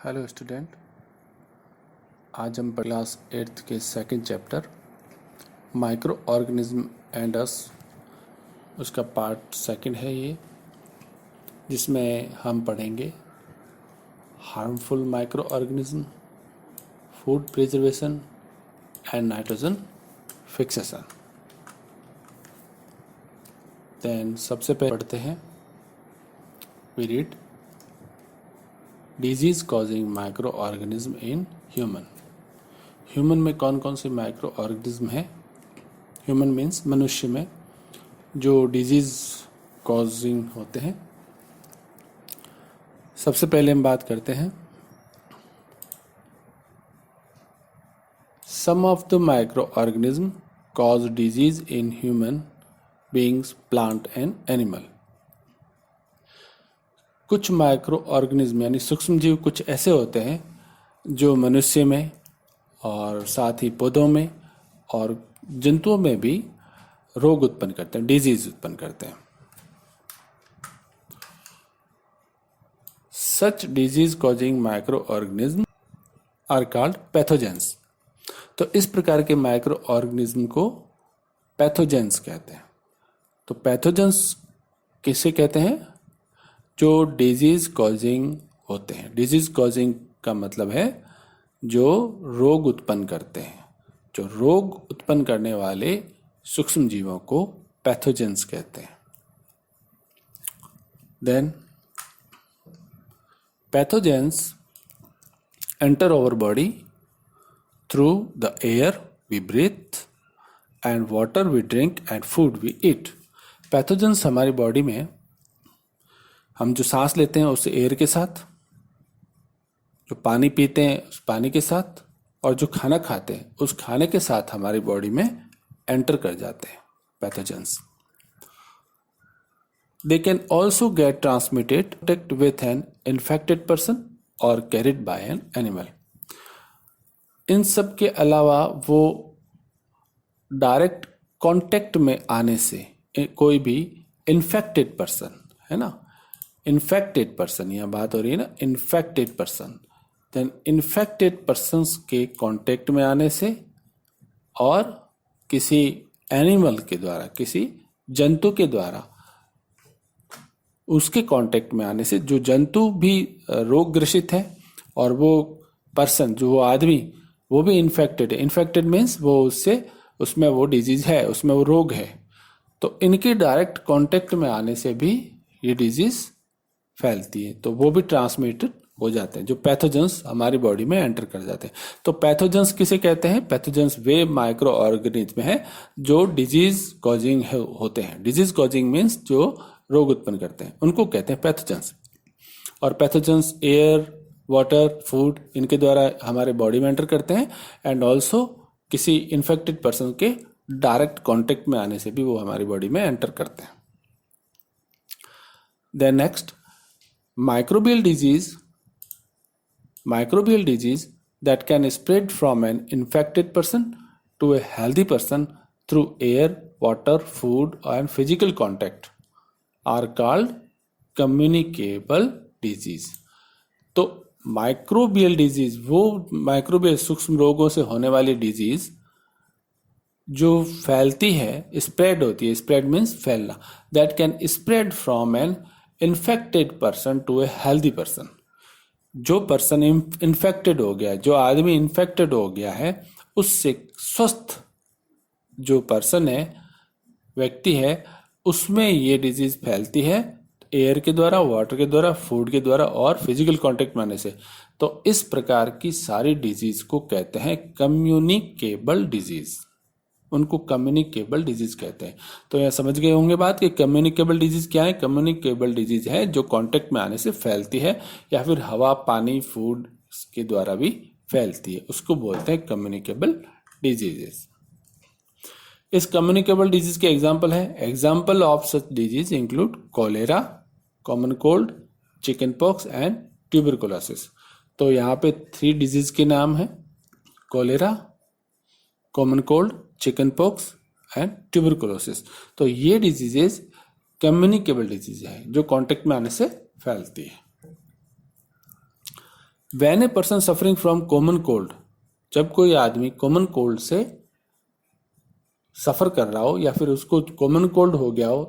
Hello student, आज हम class 8th के second chapter microorganism and अस उसका पार्ट सेकंड है ये, जिसमें हम पढ़ेंगे harmful microorganism, food preservation and nitrogen fixation. Then सबसे पहले पढ़ते हैं, we read disease causing microorganism in human. Human में कौन कौन से माइक्रो ऑर्गेनिज्म है? ह्यूमन मीन्स मनुष्य में जो डिजीज कॉजिंग होते हैं। सबसे पहले हम बात करते हैं some of the microorganism cause disease in human beings, plant and animal. कुछ माइक्रो ऑर्गेनिज्म यानी सूक्ष्म जीव कुछ ऐसे होते हैं जो मनुष्य में और साथ ही पौधों में और जंतुओं में भी रोग उत्पन्न करते हैं, डिजीज उत्पन्न करते हैं। Such disease causing microorganism are called pathogens. तो इस प्रकार के माइक्रो ऑर्गेनिज्म को पैथोजेंस कहते हैं। तो पैथोजेंस किसे कहते हैं? जो डिजीज कॉजिंग होते हैं। डिजीज कॉजिंग का मतलब है जो रोग उत्पन्न करते हैं। जो रोग उत्पन्न करने वाले सूक्ष्म जीवों को पैथोजेंस कहते हैं। Then pathogens enter our body through the air we breathe and water we drink and food we eat. Pathogens हमारी बॉडी में, हम जो सांस लेते हैं उस एयर के साथ, जो पानी पीते हैं उस पानी के साथ, और जो खाना खाते हैं उस खाने के साथ हमारी बॉडी में एंटर कर जाते हैं pathogens. They can also get transmitted with an infected person और कैरिड बाय एन एनिमल। इन सब के अलावा वो डायरेक्ट कांटेक्ट में आने से कोई भी इन्फेक्टेड पर्सन है ना, इन्फेक्टेड पर्सन, यह बात हो रही है ना, infected person, then infected persons के कांटेक्ट में आने से और किसी एनिमल के द्वारा, किसी जंतु के द्वारा उसके कांटेक्ट में आने से, जो जंतु भी रोग ग्रसित है और वो पर्सन, जो वो आदमी, वो भी इन्फेक्टेड है। इन्फेक्टेड मीन्स वो उससे, उसमें वो डिजीज है, उसमें वो रोग है। तो इनके डायरेक्ट कांटेक्ट में आने से भी ये डिजीज फैलती है, तो वो भी ट्रांसमिटेड हो जाते हैं। जो पैथोजेंस हमारी बॉडी में एंटर कर जाते हैं। तो पैथोजेंस किसे कहते हैं? पैथोजेंस वे माइक्रो ऑर्गेनिज्म है जो डिजीज कॉजिंग होते हैं। डिजीज कॉजिंग मीन्स जो रोग उत्पन्न करते हैं, उनको कहते हैं पैथोजेंस। और पैथोजेंस एयर, वाटर, फूड, इनके द्वारा हमारे बॉडी में एंटर करते हैं एंड ऑल्सो किसी इन्फेक्टेड पर्सन के डायरेक्ट कॉन्टेक्ट में आने से भी वो हमारी बॉडी में एंटर करते हैं। Then next, microbial disease that can spread from an infected person to a healthy person through air, water, food and physical contact are called communicable disease। तो माइक्रोबियल डिजीज, वो माइक्रोबियल सूक्ष्म रोगों से होने वाली डिजीज जो फैलती है, स्प्रेड होती है, स्प्रेड मीन्स फैलना, that can spread from an infected person to a healthy person. जो पर्सन इन्फेक्टेड हो गया, जो आदमी इन्फेक्टेड हो गया है, उससे स्वस्थ जो पर्सन है, व्यक्ति है, उसमें ये डिजीज फैलती है एयर के द्वारा, वाटर के द्वारा, फूड के द्वारा और फिजिकल कांटेक्ट में आने से। तो इस प्रकार की सारी डिजीज को कहते हैं कम्युनिकेबल डिजीज। उनको कम्युनिकेबल डिजीज कहते हैं। तो यह समझ गए होंगे बात कि कम्युनिकेबल डिजीज क्या है? कम्युनिकेबल डिजीज है जो कांटेक्ट में आने से फैलती है या फिर हवा, पानी, फूड के द्वारा भी फैलती है, उसको बोलते हैं कम्युनिकेबल डिजीजेस। इस कम्युनिकेबल डिजीज के एग्जाम्पल है, example of such disease include cholera, common cold, chicken pox and tuberculosis. तो यहाँ पे 3 डिजीज के नाम है, cholera, common cold, chicken pox and tuberculosis. तो ये डिजीजेस कम्युनिकेबल डिजीज है जो कांटेक्ट में आने से फैलती है। When a person suffering from common cold, जब कोई आदमी कॉमन कोल्ड से सफर कर रहा हो या फिर उसको कॉमन कोल्ड हो गया हो,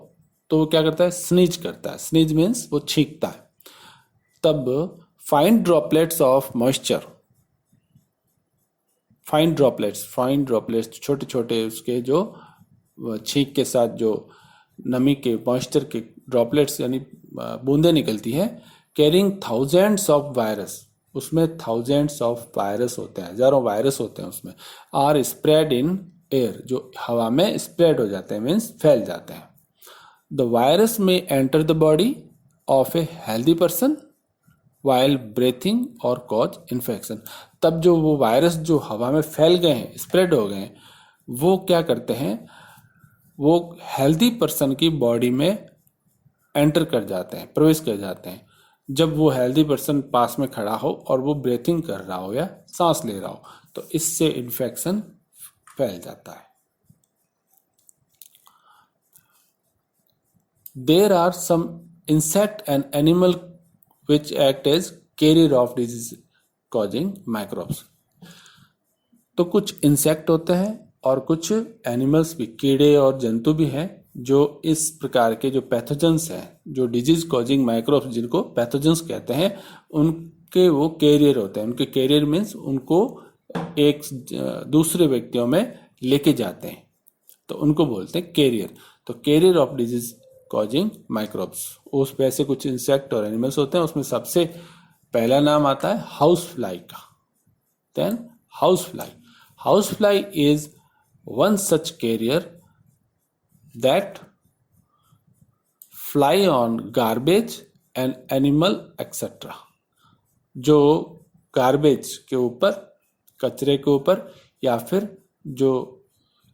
तो वो क्या करता है? स्नीज करता है। स्नीज मीन्स वो छींकता है। तब fine droplets of moisture, fine droplets छोटे छोटे उसके जो छींक के साथ जो नमी के मॉइस्चर के ड्रॉपलेट्स यानी बूंदें निकलती है, कैरिंग थाउजेंड्स ऑफ वायरस, उसमें थाउजेंड्स ऑफ वायरस होते हैं, हजारों वायरस होते हैं उसमें, आर स्प्रेड इन एयर, जो हवा में स्प्रेड हो जाते हैं, मीन्स फैल जाते हैं। द वायरस में enter the body of A healthy person while breathing और कॉज इन्फेक्शन। तब जो वो वायरस जो हवा में फैल गए हैं, स्प्रेड हो गए हैं, वो क्या करते हैं? वो हेल्दी पर्सन की बॉडी में एंटर कर जाते हैं, प्रवेश कर जाते हैं। जब वो हेल्दी पर्सन पास में खड़ा हो और वो ब्रीथिंग कर रहा हो या सांस ले रहा हो, तो इससे इन्फेक्शन फैल जाता है। There are some insect and animal which act as carrier of disease causing microbes। तो कुछ इंसेक्ट होते हैं और कुछ एनिमल्स भी, कीड़े और जंतु भी हैं, जो इस प्रकार के जो पैथोजेंस हैं, जो डिजीज कॉजिंग माइक्रोब्स जिनको पैथोजेंस कहते हैं, उनके वो कैरियर होते हैं। उनके कैरियर मीन्स उनको एक दूसरे व्यक्तियों में लेके जाते हैं, तो उनको बोलते हैं कैरियर। तो carrier of disease causing microbes, उस वैसे कुछ इंसेक्ट और एनिमल्स होते हैं। उसमें सबसे पहला नाम आता है हाउस फ्लाई का। Then house fly is one such carrier that fly on garbage and animal etcetera. जो गार्बेज के ऊपर, कचरे के ऊपर, या फिर जो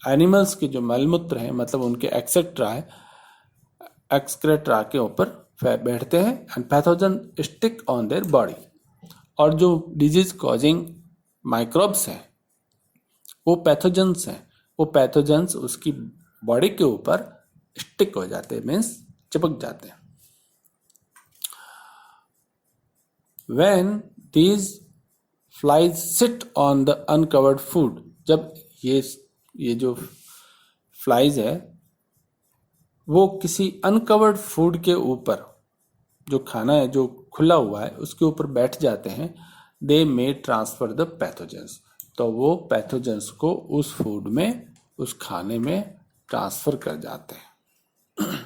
एनिमल्स के जो मलमूत्र हैं, मतलब उनके एक्सक्रेट्रा के ऊपर बैठते हैं, and pathogen stick on their body. और जो डिजीज कॉजिंग माइक्रोब्स हैं, वो पैथोजेंस हैं, वो पैथोजेंस उसकी बॉडी के ऊपर स्टिक हो जाते हैं, मीन्स चिपक जाते हैं। When these flies sit on the uncovered food, जब ये जो फ्लाइज है वो किसी अनकवर्ड फूड के ऊपर, जो खाना है जो खुला हुआ है उसके ऊपर बैठ जाते हैं, दे मे ट्रांसफर द पैथोजेंस, तो वो पैथोजेंस को उस फूड में, उस खाने में ट्रांसफर कर जाते हैं।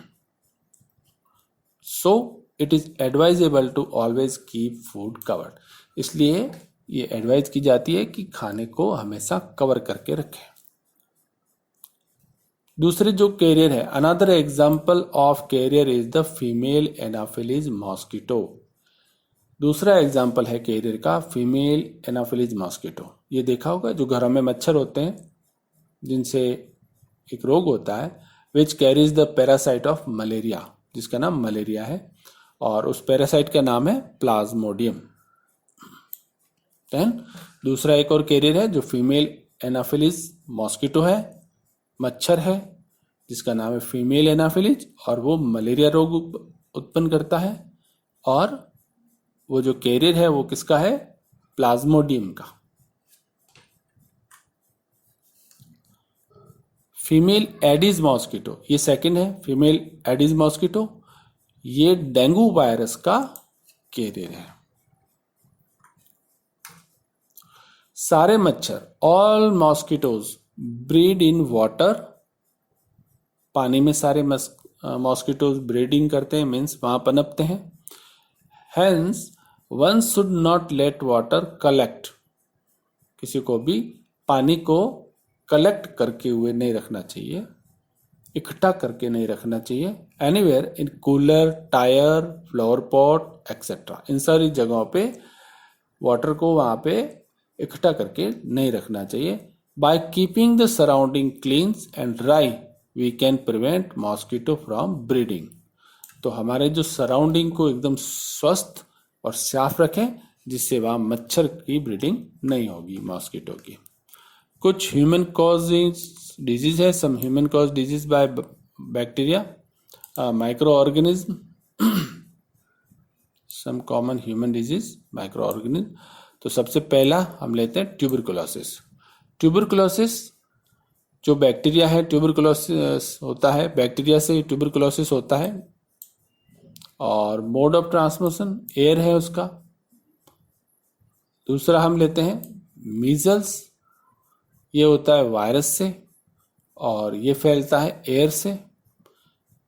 So it is advisable to always keep food covered, इसलिए ये एडवाइज की जाती है कि खाने को हमेशा कवर करके रखें। दूसरे जो कैरियर है, another example of carrier is the female anopheles mosquito. दूसरा एग्जाम्पल है कैरियर का फीमेल एनाफिलीज मॉस्किटो। ये देखा होगा, जो घरों में मच्छर होते हैं जिनसे एक रोग होता है, which carries the parasite of malaria, जिसका नाम मलेरिया है, और उस पैरासाइट का नाम है प्लाज्मोडियम। देन दूसरा एक और कैरियर है जो फीमेल एनाफिलीज मॉस्किटो है, मच्छर है, जिसका नाम है फीमेल एनाफिलीज, और वो मलेरिया रोग उत्पन्न करता है। और वो जो कैरियर है वो किसका है? प्लाज्मोडियम का। फीमेल एडिस मॉस्किटो, ये सेकंड है, फीमेल एडिस मॉस्किटो, ये डेंगू वायरस का कैरियर है। सारे मच्छर, all mosquitoes breed in water, पानी में सारे मॉस्किटोज ब्रीडिंग करते हैं, मीन्स वहां पनपते हैं। Hence one should not let water collect, किसी को भी पानी को कलेक्ट करके हुए नहीं रखना चाहिए, इकट्ठा करके नहीं रखना चाहिए। Anywhere in cooler, tyre, flower pot etcetera, इन सारी जगहों पे वाटर को वहां पे इकट्ठा करके नहीं रखना चाहिए। By keeping the surrounding clean and dry we can prevent mosquito from breeding. तो हमारे जो सराउंडिंग को एकदम स्वस्थ और साफ रखें, जिससे वहां मच्छर की ब्रीडिंग नहीं होगी मॉस्किटो की। कुछ ह्यूमन कॉज डिजीज है, some human cause disease by bacteria, microorganism. Some common human disease microorganism. तो सबसे पहला हम लेते हैं ट्यूबरकुलोसिस। ट्यूबरकुलोसिस जो बैक्टीरिया है, ट्यूबरकुलोसिस होता है बैक्टीरिया से, ट्यूबरकुलोसिस होता है। और मोड ऑफ ट्रांसमिशन एयर है उसका। दूसरा हम लेते हैं मीजल्स, ये होता है वायरस से और ये फैलता है एयर से।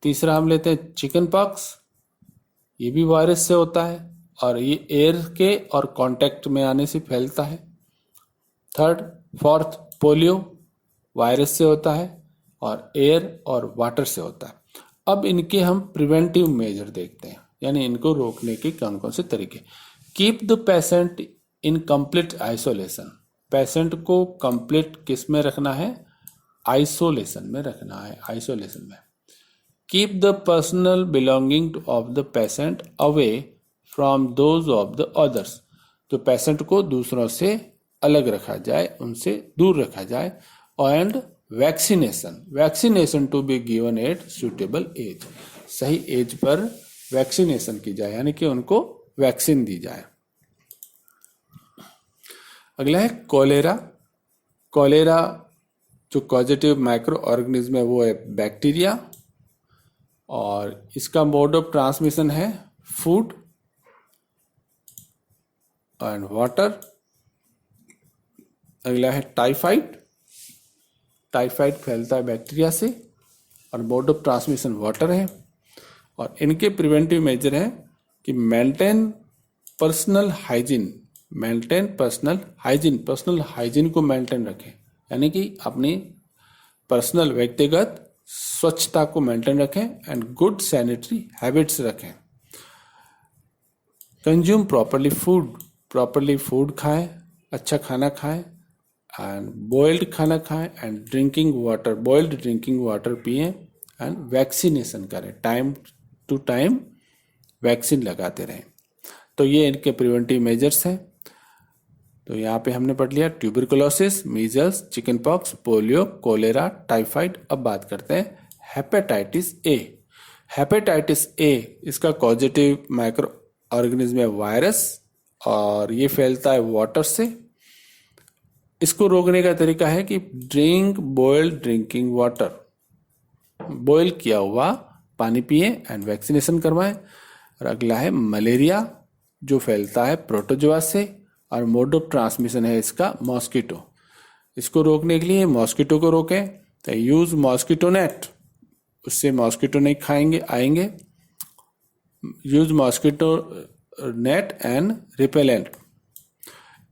तीसरा हम लेते हैं चिकन पॉक्स, ये भी वायरस से होता है और ये एयर के और कांटेक्ट में आने से फैलता है। फोर्थ पोलियो वायरस से होता है और एयर और वाटर से होता है। अब इनके हम प्रिवेंटिव मेजर देखते हैं, यानी इनको रोकने के कौन कौन से तरीके। Keep the patient in complete isolation, patient को कंप्लीट किस में रखना है, आइसोलेशन में रखना है, आइसोलेशन में। Keep the personal belonging of the patient away from those of the others, तो पेशेंट को दूसरों से अलग रखा जाए, उनसे दूर रखा जाए। And vaccination to be given at suitable age, सही एज पर वैक्सीनेशन की जाए, यानी कि उनको वैक्सीन दी जाए। अगला है कोलेरा। कोलेरा जो कॉजेटिव माइक्रो ऑर्गेनिज्म है वो है बैक्टीरिया और इसका मोड ऑफ ट्रांसमिशन है फूड एंड वाटर। अगला है टाइफाइड। टाइफाइड फैलता है बैक्टीरिया से और मोड ऑफ ट्रांसमिशन वाटर है। और इनके प्रिवेंटिव मेजर है कि maintain personal hygiene, personal hygiene को मेंटेन रखें, यानी कि अपनी पर्सनल व्यक्तिगत स्वच्छता को मेंटेन रखें एंड गुड सैनिटरी हैबिट्स रखें। कंज्यूम प्रॉपरली फूड खाएं, अच्छा खाना खाएं एंड बॉइल्ड खाना खाएं एंड बॉइल्ड ड्रिंकिंग वाटर पिएं एंड वैक्सीनेशन करें, टाइम टू टाइम वैक्सीन लगाते रहें। तो ये इनके प्रिवेंटिव मेजर्स हैं। तो यहाँ पे हमने पढ़ लिया tuberculosis, measles, chickenpox, polio, cholera, typhoid. अब बात करते हैं हेपेटाइटिस ए। हेपेटाइटिस ए इसका कॉजेटिव माइक्रो ऑर्गेनिज्म है वायरस और ये फैलता है वाटर से। इसको रोकने का तरीका है कि drink boiled drinking water, boil किया हुआ पानी पिए एंड वैक्सीनेशन करवाएं। और अगला है मलेरिया जो फैलता है प्रोटोजोआ से और मोड ऑफ ट्रांसमिशन है इसका मॉस्किटो। इसको रोकने के लिए मॉस्किटो को रोकें तो यूज मॉस्किटो नेट, उससे मॉस्किटो नहीं आएंगे। Use mosquito net and repellent.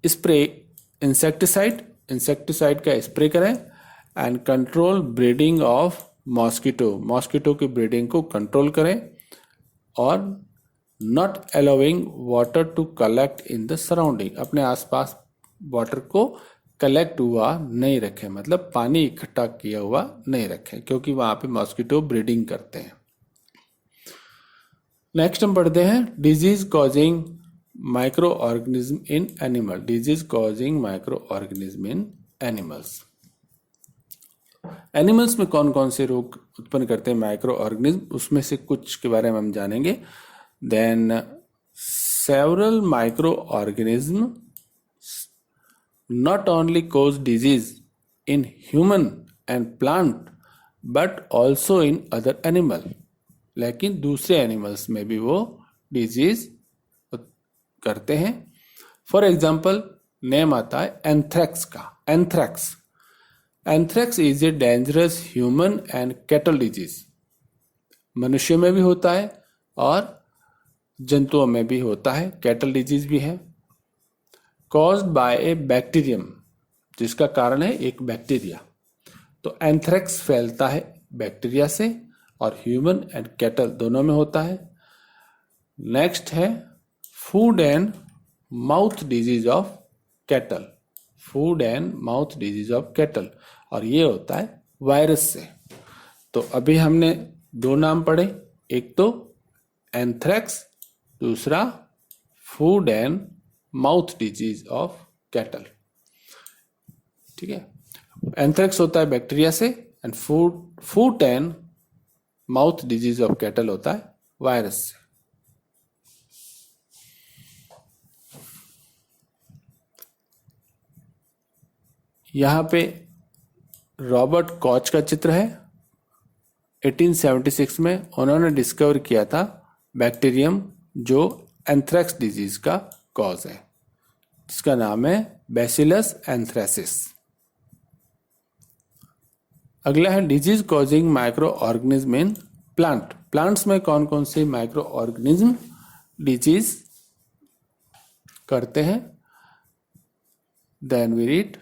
Spray insecticide का स्प्रे करें and control breeding of mosquito की ब्रीडिंग को कंट्रोल करें। और not allowing water to collect in the surrounding, अपने आसपास वाटर को कलेक्ट हुआ नहीं रखें, मतलब पानी इकट्ठा किया हुआ नहीं रखें, क्योंकि वहां पे मॉस्किटो ब्रीडिंग करते हैं। नेक्स्ट हम पढ़ते हैं disease causing microorganism in animal. Disease causing microorganism in animals. Animals में कौन कौन से रोग उत्पन्न करते हैं माइक्रो ऑर्गेनिज्म, उसमें से कुछ के बारे में हम जानेंगे। Then several microorganism not only cause disease in human and plant but also in other animal, लेकिन दूसरे एनिमल्स में भी वो डिजीज करते हैं। फॉर एग्जाम्पल नेम आता है एंथ्रैक्स का। Anthrax is a dangerous human and cattle disease. मनुष्य में भी होता है और जंतुओं में भी होता है, कैटल डिजीज भी है। कॉज्ड बाय ए बैक्टीरियम, जिसका कारण है एक बैक्टीरिया। तो एंथ्रैक्स फैलता है बैक्टीरिया से और ह्यूमन एंड कैटल दोनों में होता है। नेक्स्ट है food and mouth disease of cattle. और ये होता है वायरस से। तो अभी हमने दो नाम पढ़े, एक तो एंथ्रैक्स, दूसरा food and mouth disease of cattle. ठीक है, एंथ्रैक्स होता है बैक्टीरिया से and food and mouth disease of cattle होता है वायरस से। यहाँ पे रॉबर्ट कॉच का चित्र है। 1876 में उन्होंने डिस्कवर किया था बैक्टीरियम जो एंथ्रेक्स डिजीज का कॉज है, जिसका नाम है बैसिलस एंथ्रेसिस। अगला है disease causing microorganism in plant. Plants में कौन कौन से माइक्रो ऑर्गेनिज्म डिजीज करते हैं? Then we read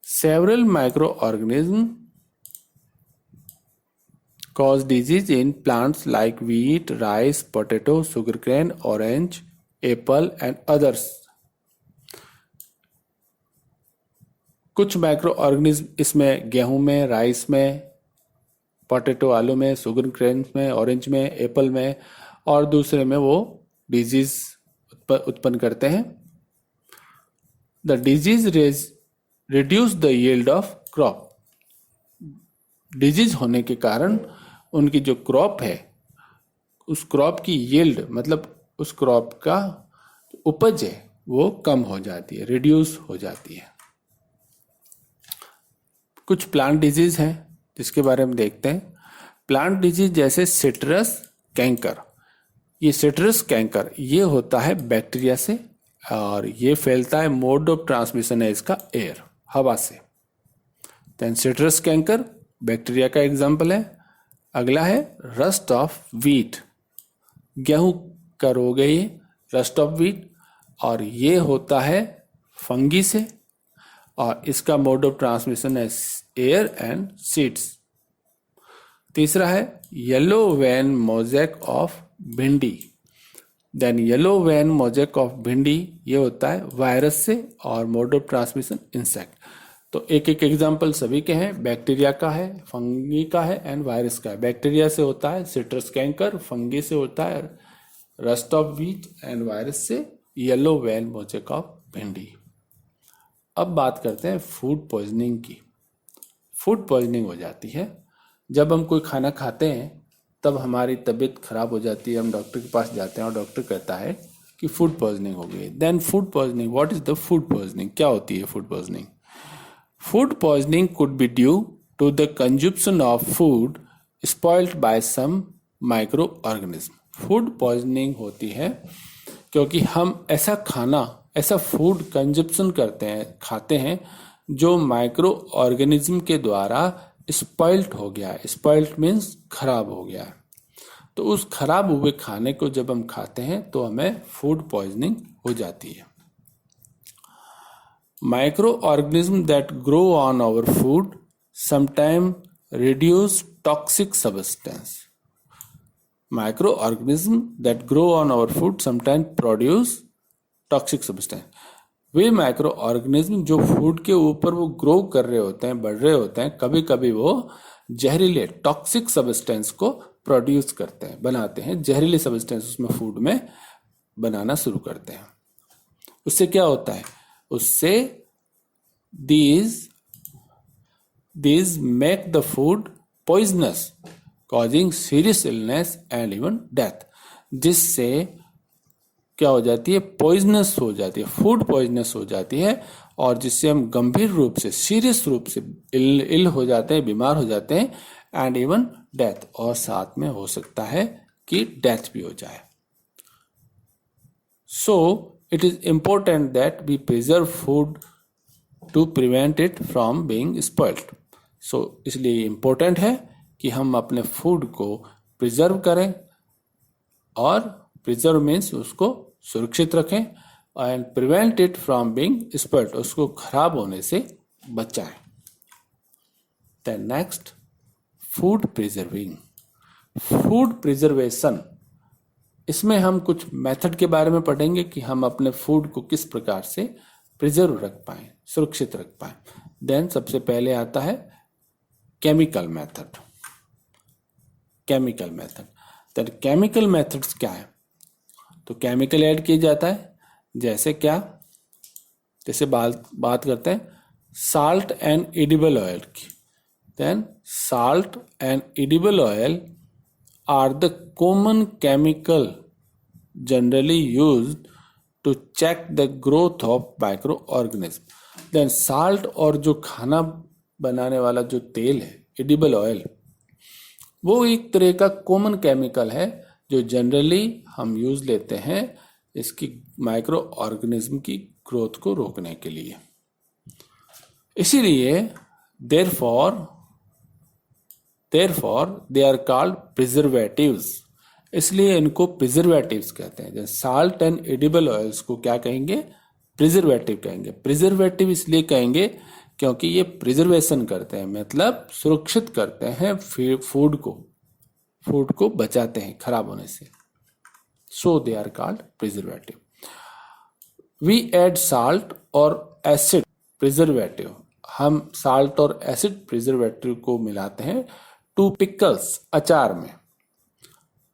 several microorganisms cause disease in plants like wheat, rice, potato, sugarcane, orange, apple and others. कुछ माइक्रो ऑर्गेनिज्म इसमें गेहूं में, राइस में, पोटैटो आलू में, सुगर क्रेन में, ऑरेंज में, एप्पल में और दूसरे में वो डिजीज उत्पन्न करते हैं। The disease reduce the yield of crop. Disease होने के कारण उनकी जो क्रॉप है, उस क्रॉप की यील्ड मतलब उस क्रॉप का उपज है वो कम हो जाती है, रिड्यूस हो जाती है। कुछ प्लांट डिजीज हैं जिसके बारे में देखते हैं। प्लांट डिजीज जैसे सिट्रस कैंकर। ये सिट्रस कैंकर ये होता है बैक्टीरिया से और ये फैलता है, मोड ऑफ ट्रांसमिशन है इसका एयर, हवा से। देन सिट्रस कैंकर बैक्टीरिया का एग्जाम्पल है। अगला है रस्ट ऑफ व्हीट। गेहूं का रोग है ये रस्ट ऑफ व्हीट और ये होता है फंगी से और इसका मोड ऑफ ट्रांसमिशन है एयर एंड सीड्स। तीसरा है yellow vein mosaic of bhindi. Then yellow vein mosaic of bhindi ये होता है वायरस से और मोड ऑफ ट्रांसमिशन इंसेक्ट। तो एक एक एग्जांपल सभी के हैं, बैक्टीरिया का है, फंगी का है एंड वायरस का है। बैक्टीरिया से होता है सिट्रस कैंकर, फंगी से होता है rust of wheat and virus से येलो वेन मोज़ेक ऑफ भिंडी। अब बात करते हैं फूड पॉइजनिंग की। फूड पॉइजनिंग हो जाती है जब हम कोई खाना खाते हैं, तब हमारी तबीयत खराब हो जाती है, हम डॉक्टर के पास जाते हैं और डॉक्टर कहता है कि फूड पॉइजनिंग हो गई। Then food poisoning, what is the food poisoning? क्या होती है food poisoning? Food poisoning could be due to the consumption of food spoiled by some microorganism. Food poisoning होती है क्योंकि हम ऐसा खाना, ऐसा फूड कंजप्शन करते हैं, खाते हैं जो माइक्रो ऑर्गेनिज्म के द्वारा स्पॉइल्ड हो गया है। स्पॉइल्ड मीन्स खराब हो गया है। तो उस खराब हुए खाने को जब हम खाते हैं तो हमें फूड पॉइजनिंग हो जाती है। Microorganism that grow on our food sometime reduce toxic substance. Microorganism that grow on our food sometime produce toxic substance. वे माइक्रो ऑर्गेनिज्म जो फूड के ऊपर वो ग्रो कर रहे होते हैं, बढ़ रहे होते हैं, कभी कभी वो जहरीले टॉक्सिक सब्सटेंस को प्रोड्यूस करते हैं, बनाते हैं। जहरीले सब्सटेंस उसमें फूड में बनाना शुरू करते हैं। उससे क्या होता है? उससे these make the food poisonous causing serious illness and even death. जिससे क्या हो जाती है? पॉइजनस हो जाती है, फूड पॉइजनस हो जाती है और जिससे हम गंभीर रूप से, सीरियस रूप से इल हो जाते हैं, बीमार हो जाते हैं एंड इवन डेथ, और साथ में हो सकता है कि डेथ भी हो जाए। So it is important that we preserve food to prevent it from being spoiled. So इसलिए इम्पोर्टेंट है कि हम अपने फूड को प्रिजर्व करें, और प्रिजर्व मीन्स उसको सुरक्षित रखें and prevent it from being spoiled, उसको खराब होने से बचाएं। Then next, food preserving, food preservation. इसमें हम कुछ मेथड के बारे में पढ़ेंगे कि हम अपने फूड को किस प्रकार से प्रिजर्व रख पाएं, सुरक्षित रख पाएं। देन सबसे पहले आता है केमिकल मेथड। केमिकल मेथड, तो केमिकल मेथड्स क्या है? तो केमिकल ऐड किया जाता है, जैसे क्या? जैसे बात करते हैं साल्ट एंड एडिबल ऑयल की। Then salt and edible oil are the common chemical generally used to check the growth of microorganism. Then salt और जो खाना बनाने वाला जो तेल है एडिबल ऑयल, वो एक तरह का कॉमन केमिकल है जो जनरली हम यूज लेते हैं इसकी माइक्रो ऑर्गेनिज्म की ग्रोथ को रोकने के लिए। इसीलिए therefore they are called preservatives, इसलिए इनको प्रिजर्वेटिव्स कहते हैं। जैसे साल्ट एंड एडिबल ऑयल्स को क्या कहेंगे? प्रिजर्वेटिव कहेंगे। प्रिजर्वेटिव इसलिए कहेंगे क्योंकि ये प्रिजर्वेशन करते हैं, मतलब सुरक्षित करते हैं फूड को बचाते हैं खराब होने से। So they are called preservative. We add salt और एसिड प्रिजर्वेटिव, हम साल्ट और एसिड प्रिजर्वेटिव को मिलाते हैं टू पिकल्स, अचार में,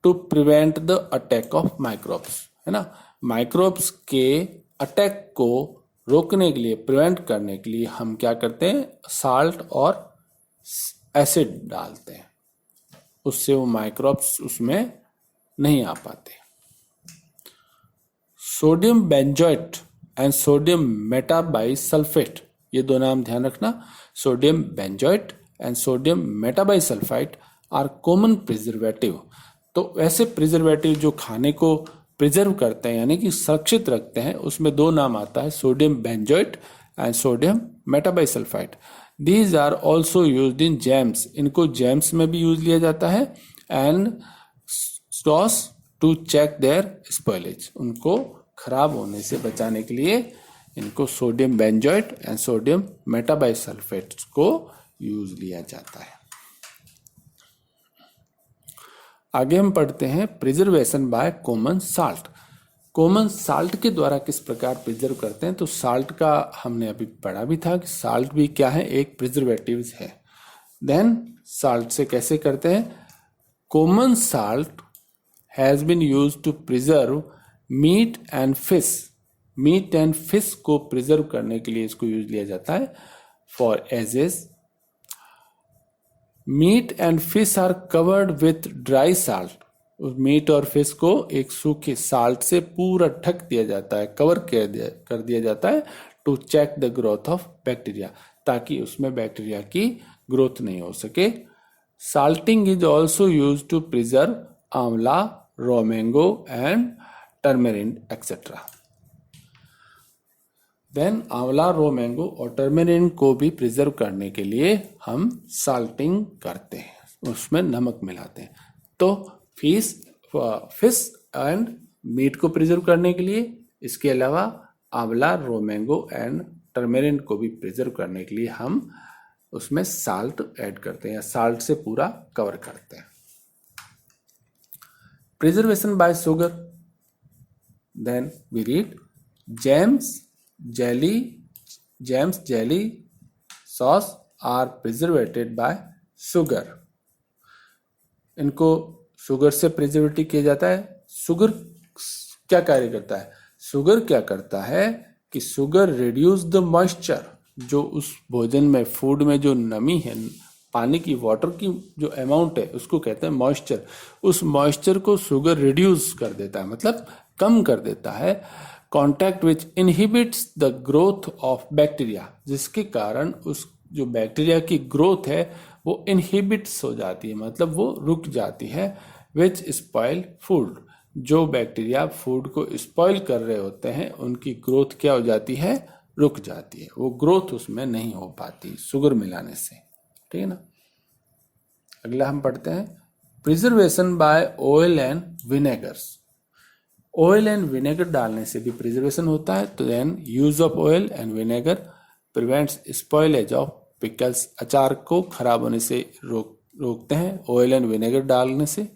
to prevent the attack of microbes, है ना। माइक्रोब्स के अटैक को रोकने के लिए, प्रिवेंट करने के लिए हम क्या करते हैं? साल्ट और एसिड डालते हैं, उससे वो माइक्रोब्स उसमें नहीं आ पाते। Sodium benzoate and sodium metabisulphate, ये दो नाम ध्यान रखना। Sodium benzoate and sodium metabisulphite are common preservative. तो ऐसे प्रिजर्वेटिव जो खाने को प्रिजर्व करते हैं यानी कि सुरक्षित रखते हैं, उसमें दो नाम आता है, sodium benzoate and sodium metabisulphite. These are also used in jams, इनको जैम्स में भी यूज लिया जाता है, and sauce to check their spoilage, उनको खराब होने से बचाने के लिए इनको sodium benzoate and sodium metabisulphate को यूज लिया जाता है। आगे हम पढ़ते हैं preservation by common salt. Common salt के द्वारा किस प्रकार प्रिजर्व करते हैं? तो साल्ट का हमने अभी पढ़ा भी था कि साल्ट भी क्या है? एक प्रिजर्वेटिव है। देन साल्ट से कैसे करते हैं? Common salt has been used to preserve meat and fish. Meat and fish को प्रिजर्व करने के लिए इसको यूज लिया जाता है for ages. Meat and fish are covered with dry salt, उस मीट और फिश को एक सूखे साल्ट से पूरा ढक दिया जाता है, कवर कर दिया जाता है, to check the growth of bacteria, ताकि उसमें बैक्टीरिया की ग्रोथ नहीं हो सके। Salting is also use to preserve amla, raw mango and turmeric etcetera. Then amla, raw mango और टर्मेरिन को भी प्रिजर्व करने के लिए हम साल्टिंग करते हैं, उसमें नमक मिलाते हैं। तो फिश एंड मीट को प्रिजर्व करने के लिए, इसके अलावा आंवला, रोमेंगो एंड टर्मेरिन को भी प्रिजर्व करने के लिए हम उसमें साल्ट ऐड करते हैं या साल्ट से पूरा कवर करते हैं। Preservation by sugar, then we read jams, jelly, sauce are preservated by sugar। इनको शुगर से प्रिजर्वेटिव किया जाता है। शुगर क्या कार्य करता है? शुगर क्या करता है कि शुगर रिड्यूस द मॉइस्चर, जो उस भोजन में, फूड में जो नमी है, पानी की, वाटर की जो अमाउंट है, उसको कहते हैं मॉइस्चर। उस मॉइस्चर को शुगर रिड्यूस कर देता है, मतलब कम कर देता है। Contact which inhibits the growth of bacteria, जिसके कारण उस जो बैक्टीरिया की ग्रोथ है वो इनहिबिट्स हो जाती है, मतलब वो रुक जाती है। विच स्पॉइल फूड, जो बैक्टीरिया फूड को स्पॉइल कर रहे होते हैं उनकी ग्रोथ क्या हो जाती है? रुक जाती है, वो ग्रोथ उसमें नहीं हो पाती शुगर मिलाने से। ठीक है ना। अगला हम पढ़ते हैं preservation by oil and vinegars. Oil and vinegar डालने से भी प्रिजर्वेशन होता है। तो then use of oil and vinegar prevents spoilage of pickles, अचार को खराब होने से रोकते हैं ऑयल एंड विनेगर डालने से।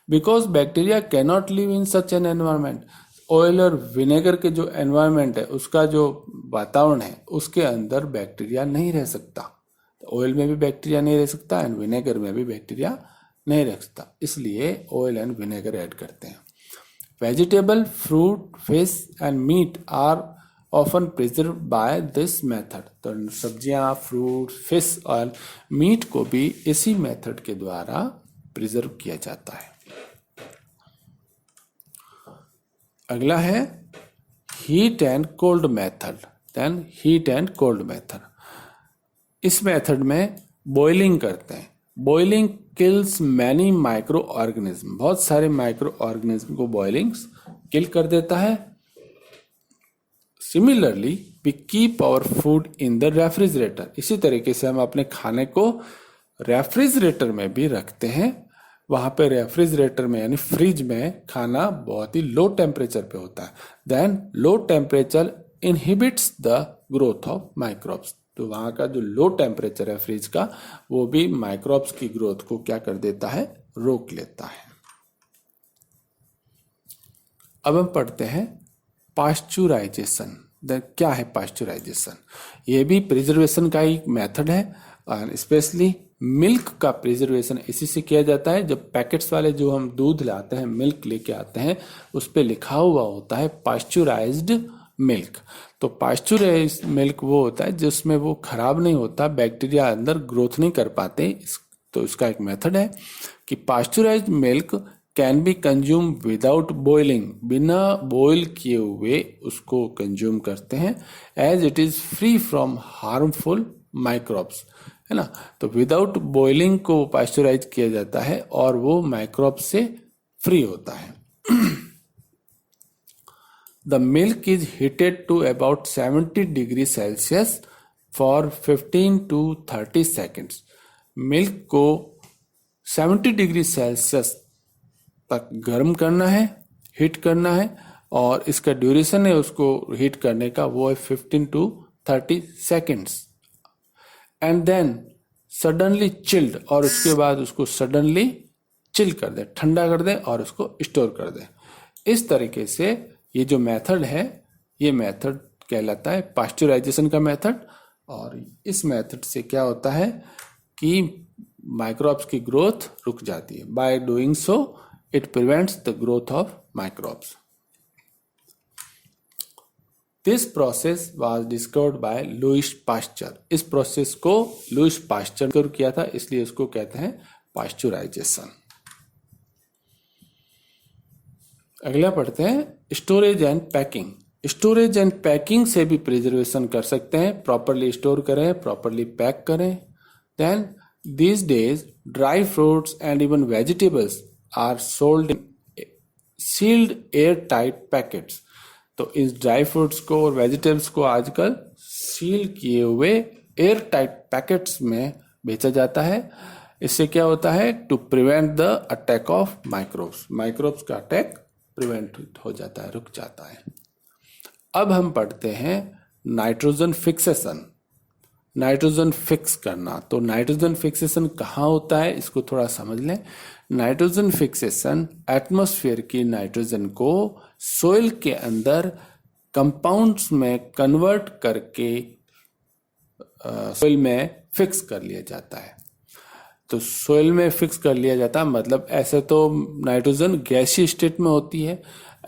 Because bacteria can not live in such an environment, oil और विनेगर के जो एनवायरमेंट है, उसका जो वातावरण है, उसके अंदर बैक्टीरिया नहीं रह सकता। ऑयल में भी बैक्टीरिया नहीं रह सकता एंड विनेगर में भी बैक्टीरिया नहीं रह सकता, इसलिए ऑयल एंड विनेगर ऐड करते हैं। Vegetable, fruit, fish and meat are often preserve by this method. तो सब्जियां, फ्रूट, फिश और मीट को भी इसी मेथड के द्वारा प्रिजर्व किया जाता है। अगला है heat and cold method. Then heat and cold method. इस मेथड में बॉइलिंग करते हैं। Boiling kills many microorganism, बहुत सारे माइक्रो ऑर्गेनिज्म को बॉइलिंग किल कर देता है। Similarly we keep our food in the refrigerator, इसी तरीके से हम अपने खाने को रेफ्रिजरेटर में भी रखते हैं। वहां पे रेफ्रिजरेटर में यानी फ्रिज में खाना बहुत ही लो टेम्परेचर पे होता है। Then low temperature inhibits the growth of microbes, तो वहां का जो लो टेम्परेचर है फ्रिज का, वो भी माइक्रोब्स की ग्रोथ को क्या कर देता है, रोक लेता है। अब हम पढ़ते हैं पास्चुराइजेशन। क्या है पास्चुराइजेशन? ये भी प्रिजर्वेशन का एक मेथड है, और स्पेशली मिल्क का प्रिजर्वेशन इसी से किया जाता है। जब पैकेट्स वाले जो हम दूध लाते हैं, मिल्क लेके आते हैं, उस पर लिखा हुआ होता है पास्चुराइज्ड मिल्क। तो पास्चुराइज्ड मिल्क वो होता है जिसमें वो खराब नहीं होता, बैक्टीरिया अंदर ग्रोथ नहीं कर पाते। तो इसका एक मेथड है कि pasteurised milk can be consume without boiling, बिना बॉईल किए हुए उसको कंज्यूम करते हैं, as it is free from harmful microbes, है ना। तो विदाउट बॉइलिंग को पास्चुराइज किया जाता है और वो माइक्रोब्स से फ्री होता है। The milk is heated to about 70 degree Celsius for 15 to 30 seconds. Milk को 70 डिग्री सेल्सियस तक गर्म करना है, हीट करना है, और इसका ड्यूरेशन है उसको हीट करने का, वो है 15 to 30 seconds. And then suddenly chilled, और उसके बाद उसको सडनली चिल कर दे, ठंडा कर दे और उसको स्टोर कर दे। इस तरीके से ये जो मेथड है, ये मेथड कहलाता है पास्चुराइजेशन का मेथड। और इस मेथड से क्या होता है कि माइक्रोब्स की ग्रोथ रुक जाती है। By doing so it prevents the growth of microbes. This process was discovered by Lewis pasture. इस प्रोसेस को लुईस पास्चर ने किया था, इसलिए इसको कहते हैं पास्चुराइजेशन। अगला पढ़ते हैं storage and packing. Storage and packing से भी प्रिजर्वेशन कर सकते हैं। प्रॉपरली स्टोर करें, प्रॉपरली पैक करें। Then these days dry fruits and even vegetables are sold in sealed airtight packets. तो इस ड्राई फ्रूट्स को और वेजिटेबल्स को आजकल सील किए हुए एयर टाइट पैकेट्स में बेचा जाता है। इससे क्या होता है, to prevent the attack of microbes, microbes का अटैक प्रिवेंट हो जाता है, रुक जाता है। अब हम पढ़ते हैं नाइट्रोजन फिक्सेशन। नाइट्रोजन फिक्स करना। तो नाइट्रोजन फिक्सेशन कहाँ होता है, इसको थोड़ा समझ लें। नाइट्रोजन फिक्सेशन एटमॉस्फेयर की नाइट्रोजन को सोइल के अंदर कंपाउंड्स में कन्वर्ट करके सोइल में फिक्स कर लिया जाता है। तो सोइल में फिक्स कर लिया जाता है मतलब, ऐसे तो नाइट्रोजन गैसीय स्टेट में होती है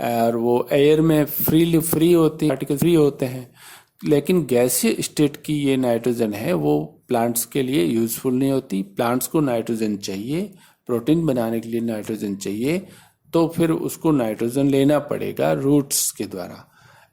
और वो एयर में फ्री होती है, पार्टिकल फ्री होते हैं। लेकिन गैसीय स्टेट की ये नाइट्रोजन है वो प्लांट्स के लिए यूजफुल नहीं होती। प्लांट्स को नाइट्रोजन चाहिए, प्रोटीन बनाने के लिए नाइट्रोजन चाहिए, तो फिर उसको नाइट्रोजन लेना पड़ेगा रूट्स के द्वारा।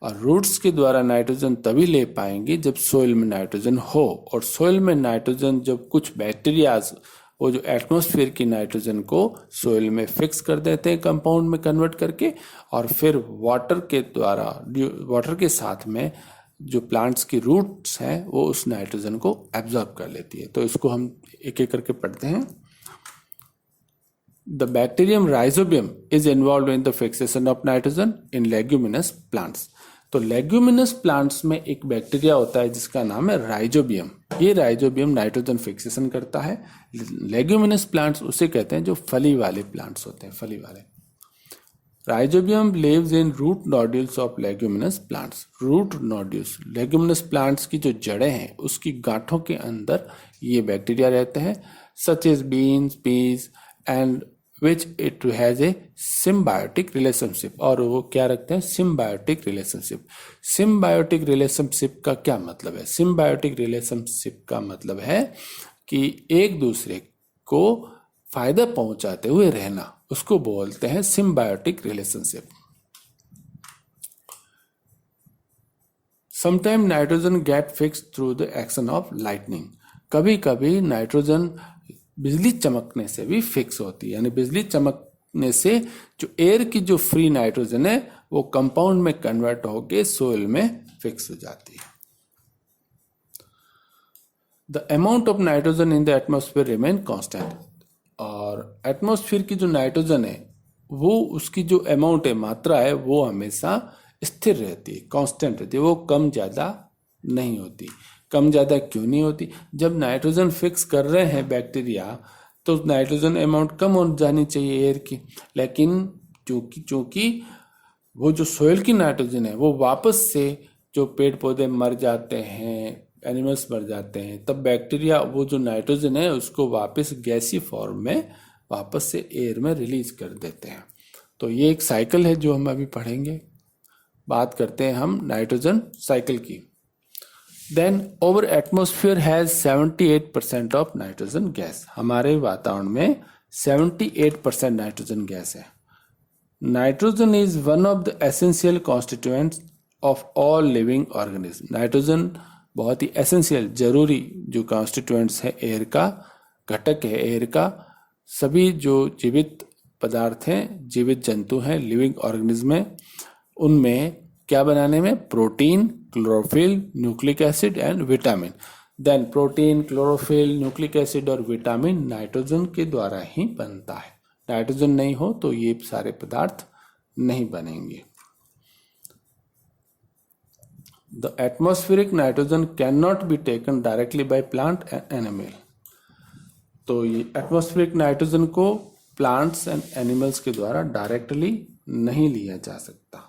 और रूट्स के द्वारा नाइट्रोजन तभी ले पाएंगे जब सोइल में नाइट्रोजन हो। और सोइल में नाइट्रोजन जब कुछ बैक्टीरियाज वो जो एटमॉस्फेयर की नाइट्रोजन को सोइल में फिक्स कर देते हैं कंपाउंड में कन्वर्ट करके, और फिर वाटर के द्वारा, वाटर के साथ में जो प्लांट्स की रूट्स हैं वो उस नाइट्रोजन को एब्जॉर्ब कर लेती है। तो इसको हम एक एक करके पढ़ते हैं। The bacterium rhizobium is involve in the fixation of nitrogen in leguminous plants. तो लेग्यूमिनस प्लांट्स में एक बैक्टीरिया होता है जिसका नाम है राइजोबियम। ये राइजोबियम नाइट्रोजन फिक्सेशन करता है। लेग्यूमिनस प्लांट्स उसे कहते हैं जो फली वाले प्लांट्स होते हैं, फली वाले। Rhizobium lives in root nodules of leguminous plants. Root nodules, leguminous plants की जो जड़ें हैं उसकी गांठों के अंदर ये बैक्टीरिया रहते हैं, such as beans, peas and which it has a symbiotic relationship। और वो क्या रखते हैं, symbiotic relationship। symbiotic relationship का क्या मतलब है? symbiotic relationship का मतलब है कि एक दूसरे को फायदा पहुंचाते हुए रहना, उसको बोलते हैं symbiotic relationship। Sometime nitrogen get fix through the action of lightning. कभी कभी नाइट्रोजन बिजली चमकने से भी फिक्स होती है, यानी बिजली चमकने से जो एयर की जो फ्री नाइट्रोजन है वो कंपाउंड में कन्वर्ट होके सोइल में फिक्स हो जाती है। The amount of nitrogen in the atmosphere remain constant. और एटमॉस्फेयर की जो नाइट्रोजन है वो उसकी जो अमाउंट है, मात्रा है, वो हमेशा स्थिर रहती है, कांस्टेंट रहती है, वो कम ज़्यादा नहीं होती। कम ज़्यादा क्यों नहीं होती? जब नाइट्रोजन फिक्स कर रहे हैं बैक्टीरिया तो नाइट्रोजन अमाउंट कम हो जानी चाहिए एयर की, लेकिन चूंकि वो जो सोइल की नाइट्रोजन है वो वापस से, जो पेड़ पौधे मर जाते हैं, एनिमल्स मर जाते हैं, तब बैक्टीरिया वो जो नाइट्रोजन है उसको वापस गैसी फॉर्म में वापस से एयर में रिलीज कर देते हैं। तो ये एक साइकिल है जो हम अभी पढ़ेंगे। बात करते हैं हम नाइट्रोजन साइकिल की। Then our atmosphere has 78% of nitrogen gas. हमारे वातावरण में 78% नाइट्रोजन गैस है। Nitrogen is one of the essential constituents of all living organism. Nitrogen बहुत ही एसेंशियल, जरूरी जो कॉन्स्टिट्यूएंट्स है, एयर का घटक है, एयर का सभी जो जीवित पदार्थ हैं, जीवित जंतु हैं, लिविंग ऑर्गेनिज्म है, उनमें क्या बनाने में? Protein, chlorophyll, nucleic acid and vitamin. Then protein, chlorophyll, nucleic acid और विटामिन नाइट्रोजन के द्वारा ही बनता है। नाइट्रोजन नहीं हो तो ये सारे पदार्थ नहीं बनेंगे। The atmospheric nitrogen can not be taken directly by plant and animal. तो ये एटमॉस्फेरिक नाइट्रोजन को प्लांट्स एंड एनिमल्स के द्वारा डायरेक्टली नहीं लिया जा सकता।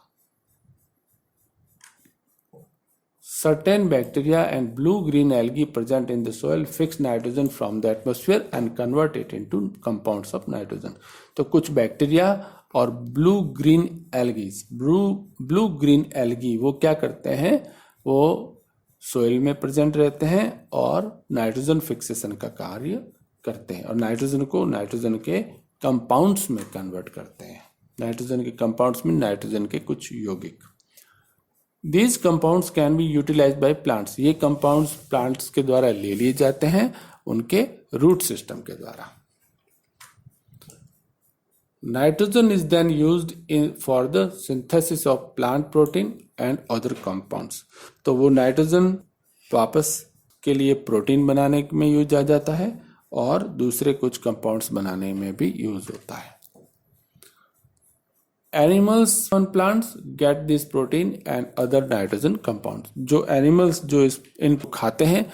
Certain bacteria and blue-green algae present in the soil fix nitrogen from the atmosphere and convert it into compounds of nitrogen. तो कुछ बैक्टीरिया और ब्लू ग्रीन एल्गी वो क्या करते हैं? वो सोइल में प्रेजेंट रहते हैं और नाइट्रोजन फिक्सेशन का कार्य करते हैं और नाइट्रोजन को नाइट्रोजन के कंपाउंड्स में कन्वर्ट करते हैं। नाइट्रोजन के कंपाउंड्स में नाइट्रोजन के कुछ यौगिक। These compounds can be utilized by plants. ये compounds plants के द्वारा ले लिए जाते हैं उनके root system के द्वारा। Nitrogen is then used for the synthesis of plant protein and other compounds. तो वो नाइट्रोजन वापस के लिए प्रोटीन बनाने में यूज आ जाता है और दूसरे कुछ कंपाउंड्स बनाने में भी यूज होता है। Animals and plants get this protein and other nitrogen compounds. जो एनिमल्स जो इनको खाते हैं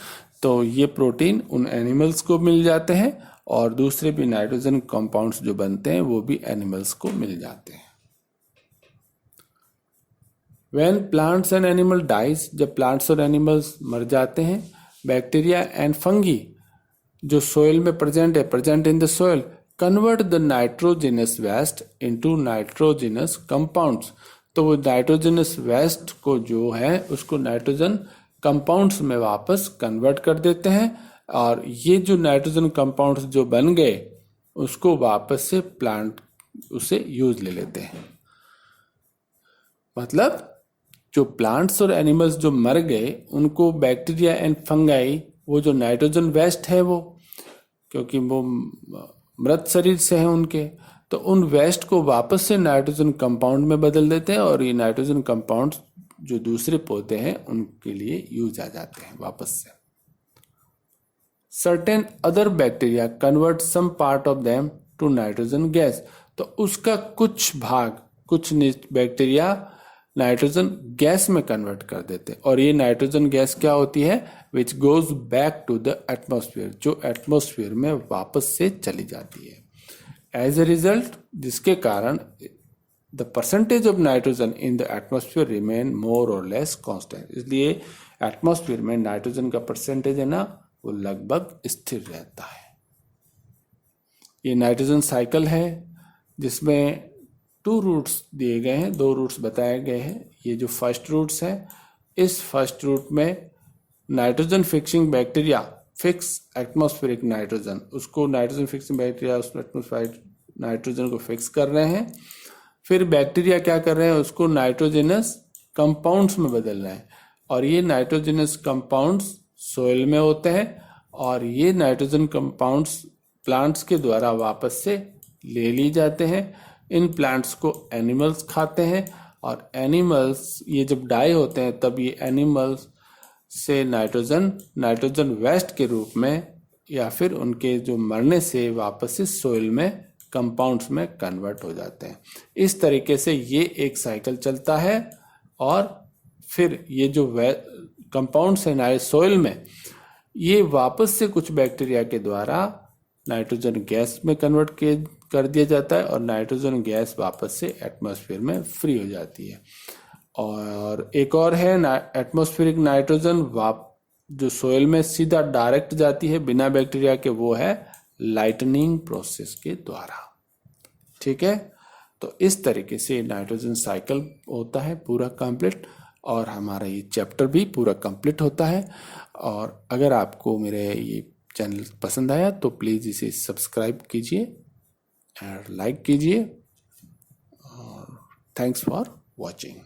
तो ये प्रोटीन उन एनिमल्स को मिल जाते हैं और दूसरे भी नाइट्रोजन कंपाउंड्स जो बनते हैं वो भी एनिमल्स को मिल जाते हैं। When plants and animal dies, जब प्लांट्स और एनिमल्स मर जाते हैं, बैक्टीरिया एंड फंगी जो सोइल में present in the soil convert the nitrogenous waste into nitrogenous compounds. तो वो नाइट्रोजनस वेस्ट को जो है उसको नाइट्रोजन कंपाउंड्स में वापस कन्वर्ट कर देते हैं और ये जो नाइट्रोजन कंपाउंड्स जो बन गए उसको वापस से प्लांट उसे यूज ले लेते हैं। मतलब जो प्लांट्स और एनिमल्स जो मर गए उनको बैक्टीरिया एंड फंगाई वो जो नाइट्रोजन वेस्ट है वो, क्योंकि वो मृत शरीर से है उनके, तो उन वेस्ट को वापस से नाइट्रोजन कंपाउंड में बदल देते हैं और ये नाइट्रोजन कंपाउंड जो दूसरे पौधे हैं उनके लिए यूज आ जाते हैं वापस से। Certain other bacteria convert some part of them to nitrogen gas. तो उसका कुछ भाग, कुछ बैक्टीरिया नाइट्रोजन गैस में कन्वर्ट कर देते हैं और ये नाइट्रोजन गैस क्या होती है? Which goes back to the atmosphere, जो एटमॉस्फेयर में वापस से चली जाती है। एज ए रिजल्ट, जिसके कारण the percentage of nitrogen in the atmosphere remain मोर और लेस कांस्टेंट। इसलिए एटमॉस्फेयर में नाइट्रोजन का परसेंटेज है ना वो लगभग स्थिर रहता है। ये नाइट्रोजन साइकिल है जिसमें 2 रूट्स दिए गए हैं, 2 रूट्स बताए गए हैं। ये जो फर्स्ट रूट्स है, इस फर्स्ट रूट में nitrogen fixing bacteria fix atmospheric nitrogen, उसको नाइट्रोजन फिक्सिंग बैक्टीरिया उस एटमॉस्फेरिक नाइट्रोजन को फिक्स कर रहे हैं। फिर बैक्टीरिया क्या कर रहे हैं? उसको नाइट्रोजनस कंपाउंड्स में बदल रहे हैं और ये नाइट्रोजनस कंपाउंड्स सोइल में होते हैं और ये नाइट्रोजन कंपाउंड्स प्लांट्स के द्वारा वापस से ले लिए जाते हैं। इन प्लांट्स को एनिमल्स खाते हैं और एनिमल्स ये जब डाई होते हैं तब ये एनिमल्स से नाइट्रोजन वेस्ट के रूप में या फिर उनके जो मरने से वापस से सोइल में कंपाउंड्स में कन्वर्ट हो जाते हैं। इस तरीके से ये एक साइकिल चलता है और फिर ये जो कंपाउंड्स हैं सोइल में, ये वापस से कुछ बैक्टीरिया के द्वारा नाइट्रोजन गैस में कन्वर्ट कर दिया जाता है और नाइट्रोजन गैस वापस से एटमॉस्फेयर में फ्री हो जाती है। और एक और है एटमॉस्फेरिक नाइट्रोजन जो सोइल में सीधा डायरेक्ट जाती है बिना बैक्टीरिया के, वो है लाइटनिंग प्रोसेस के द्वारा। ठीक है, तो इस तरीके से नाइट्रोजन साइकिल होता है पूरा कंप्लीट और हमारा ये चैप्टर भी पूरा कंप्लीट होता है। और अगर आपको मेरे ये चैनल पसंद आया तो प्लीज़ इसे सब्सक्राइब कीजिए और लाइक कीजिए। और थैंक्स फॉर वॉचिंग।